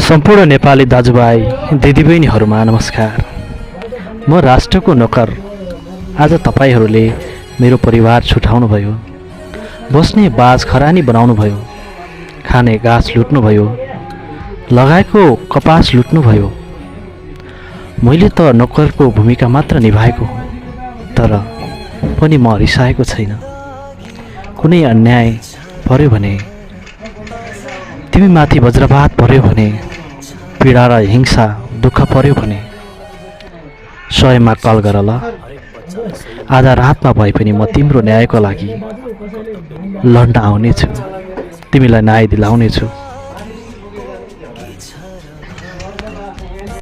सम्पूर्ण नेपाली दाजुभाइ दिदीबहिनीहरूमा नमस्कार। म राष्ट्रको नोकर। आज तपाईहरूले मेरो परिवार छुटाउनुभयो, बस्ने बाज खरानी बनाउनुभयो, खाने घाँस लुट्नुभयो, लगाएको कपास लुट्नुभयो। मैले त नोकरको भूमिका मात्र निभाएको हो, तर पनि म रिसाएको छैन। कुनै अन्याय पर्यो भने, तिमीमाथि वज्रपात पर्यो भने, पीडा र हिंसा दुःख पर्यो भने 100मा कल गर ल। आधा रातमा भए पनि म तिम्रो न्यायको लागि लड्न आउनेछु, तिमीलाई न्याय दिलाउनेछु।